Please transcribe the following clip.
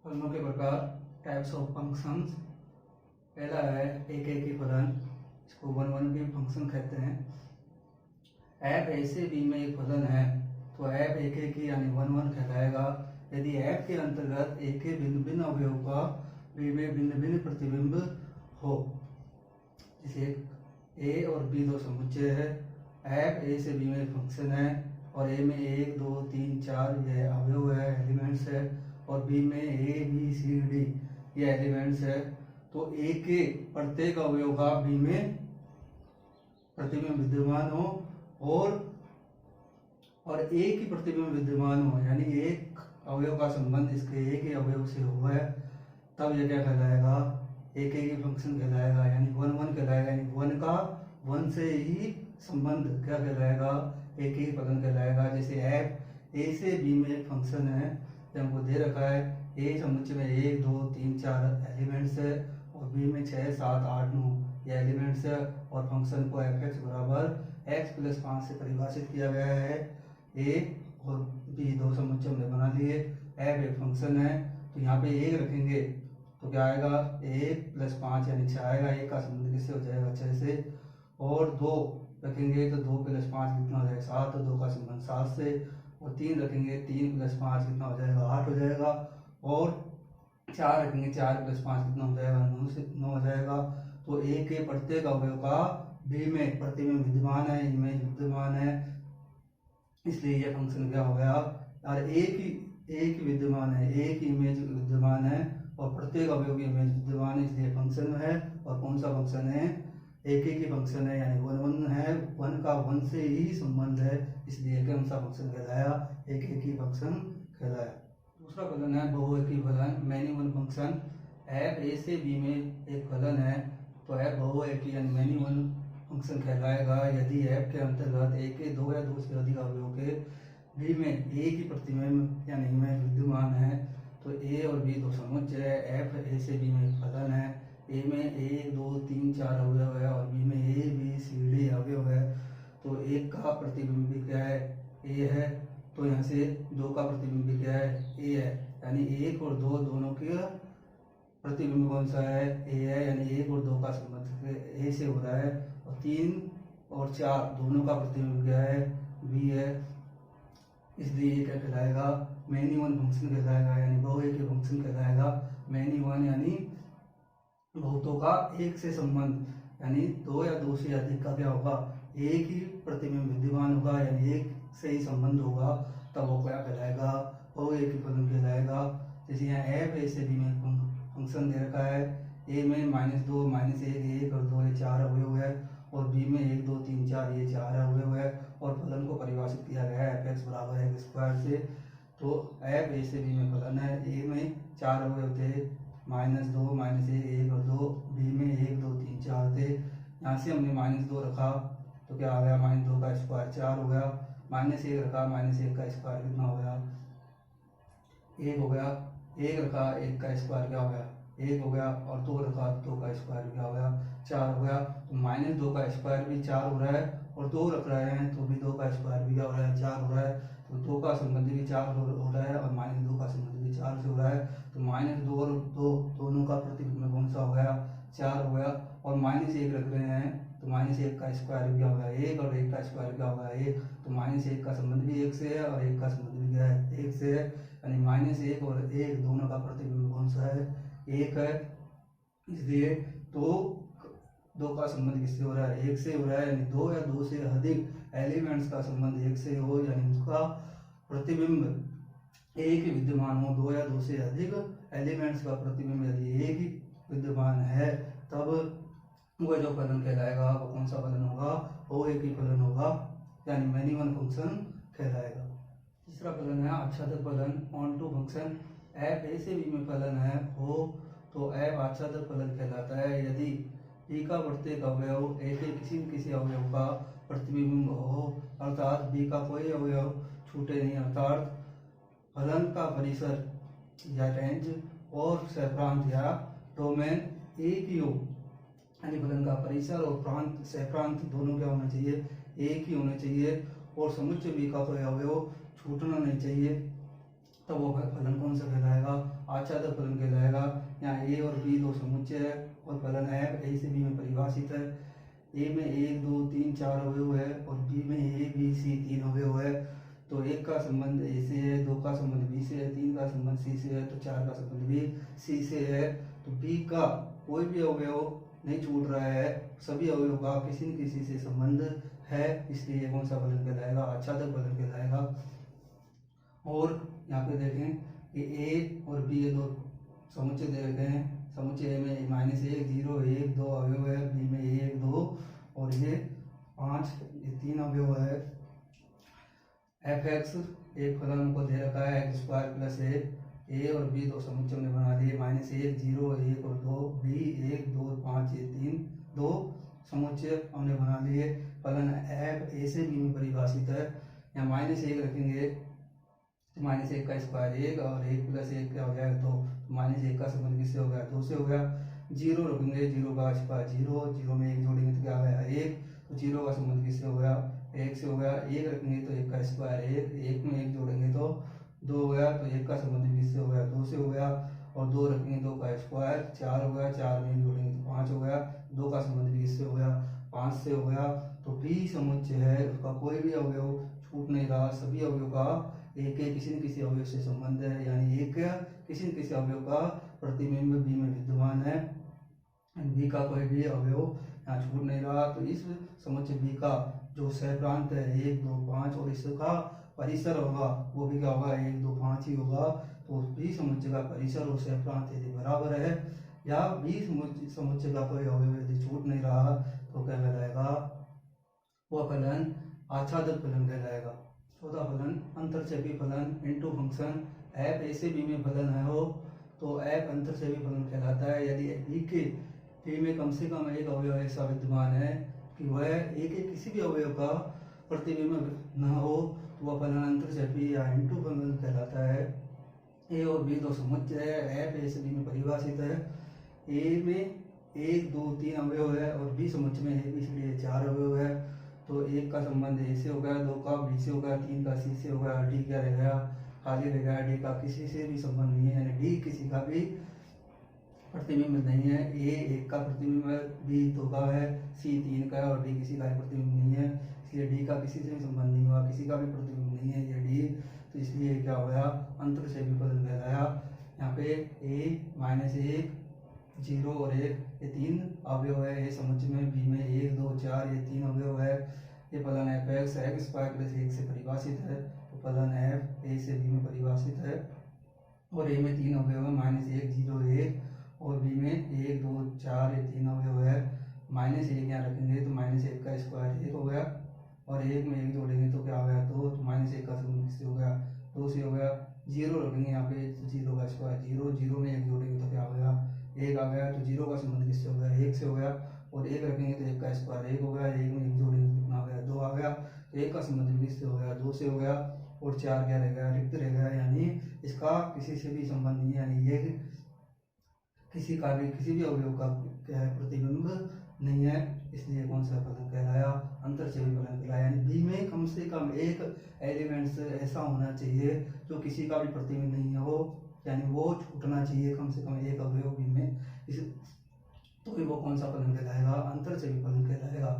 फलनों के प्रकार, टाइप्स ऑफ फंक्शंस। पहला है एक ही फलन, इसको वन वन भी फंक्शन कहते हैं। एफ ए से बी में एक फलन है तो एफ एक ही यानी वन वन कहलाएगा यदि एफ के अंतर्गत एक ही भिन्न भिन्न अवयव का बी में भिन्न भिन्न प्रतिबिंब हो। जैसे ए और बी दो समुच्चय है, एफ ए से बी में एक फंक्शन है और ए में 1 2 3 4 ये अवयव है, एलिमेंट्स है, और बी में ए बी सी डी ये एलिमेंट्स है, तो ए के प्रत्येक अवयव का बी में प्रतिबिंब विद्यमान हो और ए की प्रतिबिंब विद्यमान हो, यानी एक अवयव का संबंध इसके एक ही अवयव से हुआ है, तब यह क्या कहलाएगा, एक ही फंक्शन कहलाएगा, यानी वन वन कहलाएगा। यानी वन का वन से ही संबंध क्या कहलाएगा, एक ही फलन कहलाएगा। जैसे एफ ए से बी में एक फंक्शन है, हमको दे रखा है ए समुच्चय में 1 2 3 4 एलिमेंट्स है और बी में 6 7 8 9 ये एलिमेंट्स है, और फंक्शन को एफ एक्स बराबर एक्स प्लस 5 से परिभाषित किया गया है। ए और बी दो समुच्चय हमने बना लिए, एफ एक फंक्शन है तो यहाँ पे 1 रखेंगे तो क्या आएगा 1 प्लस 5 यानी 6 आएगा, 1 का संबंध किससे हो जाएगा 6 से, और 2 रखेंगे तो 2 प्लस 5 कितना हो जाएगा 7, तो 2 का संबंध 7 से, और 3 रखेंगे 3 प्लस 5 कितना हो जाएगा 8 हो जाएगा, और 4 रखेंगे 4 प्लस 5 कितना हो जाएगा 9 हो जाएगा। तो ए के प्रत्येक अवयव का बी में प्रतिबिंब विद्यमान है, इमेज विद्यमान है, इसलिए यह फंक्शन क्या हो गया, और एक विद्यमान है, एक इमेज विद्यमान है और प्रत्येक अवयव की इमेज विद्यमान है, इसलिए फंक्शन है। और कौन सा फंक्शन है, एक ही फंक्शन है, यानी वन वन है, वन का वन से ही संबंध है, इसलिए कौन सा फंक्शन कहलाया, एक ही फंक्शन कहलाया। दूसरा फलन है बहुएकी फलन, many one function. F A से बी में एक फलन है तो एफ बहुएकी यानी मैनी वन फंक्शन कहलाएगा यदि एफ के अंतर्गत एक के दो या दो से अधिक अवयवों के बी में एक ही प्रतिबिंब यानी इमेज विद्यमान है, तो ए और बी दो समुच्चय है, एफ ए से बी में एक फलन है, ए में 1 2 3 4 अवयव है और बी में ए बी सी डी अवयव है, तो एक का प्रतिबिंब क्या है ए है, तो यहाँ से 2 का प्रतिबिंब क्या है ए है, यानी 1 और 2 दोनों के प्रतिबिंब कौन सा है ए है, यानी 1 और 2 का संबंध ए से हो रहा है, और 3 और 4 दोनों का प्रतिबिंब क्या है बी है, इसलिए ये क्या कहलाएगा मैनी वन फंक्शन कहलाएगा, यानी बहुएकी फंक्शन कहलाएगा। मैनी वन यानी बहुतों का एक से संबंध, यानी 2 या 2 से अधिक का क्या होगा एक ही प्रतिबिंब विद्यमान होगा, यानी एक से ही संबंध होगा, तब वो क्या कहलाएगा बहुएकी फलन कहलाएगा। जैसे यहाँ एफ ए से बी में फंक्शन दे रखा है, ए में -2 -1 1 और 2 ये 4 अवयव है, और बी में 1 2 3 4 ये 4 अवयव है, और फलन को परिभाषित किया गया है एफ एक्स बराबर एक्स स्क्वायर से। तो एफ ए से बी में फलन है, ए में 4 अवयव थे -2 -1 1 और 2, बी में 1 2 3 4 थे, यहाँ से हमने -2 रखा तो क्या आ गया -2 का स्क्वायर 4 हो गया, -1 रखा -1 का स्क्वायर कितना हो गया 1 हो गया, 1 रखा 1 का स्क्वायर क्या हो गया 1 हो गया, और 2 रखा 2 का स्क्वायर क्या हो गया 4 हो गया। तो -2 का स्क्वायर भी 4 हो रहा है, और 2 रख रहे हैं तो भी 2 का स्क्वायर भी क्या हो रहा है 4 हो रहा है, तो 2 का संबंध भी 4 हो रहा है, और -2 का संबंध भी 4 से हो रहा है, तो -2 और 2 दोनों का प्रतिबिंब कौन सा हो गया 4 हो गया, और -1 रख रहे हैं तो -1 का स्क्वायर भी क्या होगा 1 और 1 का स्क्वायर क्या होगा 1, तो -1 का संबंध भी 1 से है और 1 का संबंध भी क्या है 1 से है, यानी -1 और 1 दोनों का प्रतिबिंब कौन सा है 1 है, इसलिए तो 2 का संबंध किससे हो रहा है 1 से हो रहा है, यानी 2 या 2 से अधिक एलिमेंट्स का संबंध 1 से हो, यानी उसका प्रतिबिंब एक ही विद्यमान हो, 2 या 2 से अधिक एलिमेंट्स का प्रतिबिंब यदि एक ही विद्यमान है, तब वह जो फलन कहलाएगा वो कौन सा फलन होगा वो एक ही फलन होगा, यानी मैनी वन फंक्शन कहलाएगा। तीसरा फलन है आच्छादित फलन, onto function. F A से बी में फलन है हो तो एफ आच्छादित फलन कहलाता है यदि बी का प्रत्येक अवयव ए के किसी अवयव का प्रतिबिंब हो, अर्थात बी का कोई अवयव छूटे नहीं, अर्थात फलन का परिसर या रेंज और सहप्रांत या डोमेन एक ही हो, यानी फलन का परिसर और प्रांत सहप्रांत दोनों क्या होना चाहिए एक ही होने चाहिए, और समुच्चय बी का कोई अवयव छूटना नहीं चाहिए, तब वो फलन कौन सा कहलाएगा? आच्छादक फलन कहलाएगा। यहाँ ए और बी दो समुच्चय है और फलन एफ ए से बी में परिभाषित है। ए में 1 2 3 4 अवयव है और बी में ए बी सी 3 अवयव है। तो एक का संबंध ए से है, दो का संबंध बी से है, तीन का संबंध सी से है, तो चार का संबंध भी सी से है। तो बी का कोई भी अवयव नहीं छूट रहा है, सभी अवयव का किसी न किसी से संबंध है, इसलिए कौन सा फलन कहलाएगा? आच्छादक फलन कहलाएगा। और यहाँ पे देखें कि ए और बी ये दो समुच्चय दे रखे हैं। समुच्चय में -1 0 1 2 अवयव है, बी में 1 2 और ये 5 ये 3 अवयव है। एफ एक्स एक फलन को दे रखा है x² + 1। ए और बी दो समुच्चय ने बना दिए -1 0 1 और 2, बी 1 2 5 ये 3 दो समुच्चय हमने बना लिए। फलन एफ ए से बी में परिभाषित है। यहाँ -1 रखेंगे तो -1 का स्क्वायर 1 और 1 + 1 क्या हो जाएगा? 2। -1 का संबंध किससे हो गया? 2 से हो गया। 0 रखेंगे, 0 का स्क्वायर 0, 0 में 1 जोड़ेंगे तो क्या हो गया? 1। तो 0 का संबंध किससे हो गया? 1 से हो गया। 1 रखेंगे तो 1 का स्क्वायर 1, 1 में 1 जोड़ेंगे तो 2 हो गया। तो 1 का संबंध किससे हो गया? 2 से हो गया। और 2 रखेंगे 2 का स्क्वायर 4 हो गया, 4 में 1 जोड़ेंगे तो 5 हो गया। 2 का संबंध भी किससे हो गया? 5 से हो गया। तो बी समुच्चय है, उसका कोई भी अवयव छूट नहीं रहा, सभी अवयव का एक किसी न किसी अवयव से संबंध है, यानी एक किसी न किसी अवयव का प्रतिबिंब बी में विद्यमान है। बी का कोई भी अवयव यहाँ छूट नहीं रहा। तो इस समुच्चय बी का जो सहप्रांत है 1 2 5 और इसका परिसर होगा वो भी क्या होगा? 1 2 5 ही होगा। तो बी समुच्चय का परिसर और सहप्रांत यदि बराबर है या बी समुच्चय का कोई अवयव यदि छूट नहीं रहा तो क्या कहलाएगा? वह फलन आच्छादक फलन कहलाएगा। चौथा फलन अंतरछेपी फलन इनटू फंक्शन एफ ए से बी में फलन है हो तो एफ अंतरछेपी फलन कहलाता है। यदि बी के बी में कम से कम एक अवयव ऐसा विद्यमान है कि वह एक किसी भी अवयव का प्रतिबिंब न हो तो वह फलन अंतरछेपी या इनटू फलन कहलाता है। ए और बी दो समुच्चय है, एफ ए से बी में परिभाषित है। ए में 1 2 3 अवयव है और बी समुच्चय में ए बी सी डी 4 अवयव है। तो 1 का संबंध ए से हो गया, 2 का बी से हो गया, 3 का सी से हो गया, डी क्या रह गया? खाली रह गया। डी का किसी से भी संबंध नहीं है, यानी डी किसी का भी प्रतिबिंब नहीं है। ए 1 का प्रतिबिंब है, बी 2 का है, सी 3 का है और डी किसी का प्रतिबिंब नहीं है, इसलिए डी का किसी से भी संबंध नहीं हुआ, किसी का भी प्रतिबिंब नहीं है ये डी। तो इसलिए क्या हो गया? अंतरछेपी फलन कहलाया। यहाँ पे ए -1 0 और 1 ये 3 अवयव है ए समुच्चय में। बी में 1 2 4 ये 3 अवयव है। ये फलन एफ एक्स x² + 1 से परिभाषित है। तो फलन एफ ए से बी में परिभाषित है और ए में 3 अवयव है -1 0 1 और बी में 1 2 4 ये 3 अवयव है। -1 यहाँ रखेंगे तो -1 का स्क्वायर 1 हो गया और 1 में 1 जोड़ेंगे तो क्या हो गया? 2। तो -1 का संबंध किससे हो गया? 2 से हो गया। 0 रखेंगे यहाँ पे तो 0 का स्क्वायर 0, 0 में 1 जोड़ेंगे तो क्या हो गया? 1 आ गया। तो 0 का संबंध किससे हो गया? 1 से हो गया। और 1 रखेंगे तो 1 का स्क्वायर 1 हो गया, 1 में 1 जोड़ेंगे तो कितना आ गया? 2 आ गया। तो 1 का संबंध किससे हो गया? 2 से हो गया। और 4 क्या रह गया? रिक्त रह गया, यानी इसका किसी से भी संबंध नहीं है, यानी ये किसी भी अवयव का क्या है? प्रतिबिंब नहीं है, इसलिए कौन सा फलन कहलाया? अंतरछेपी फलन कहलाया। यानी बी में कम से कम एक एलिमेंट्स ऐसा होना चाहिए जो किसी का भी प्रतिबिंब नहीं हो, यानी वो छूटना चाहिए कम से कम एक अवयव बी में, इस तो वो कौन सा फलन कहलाएगा? अंतरछेपी फलन कहलाएगा।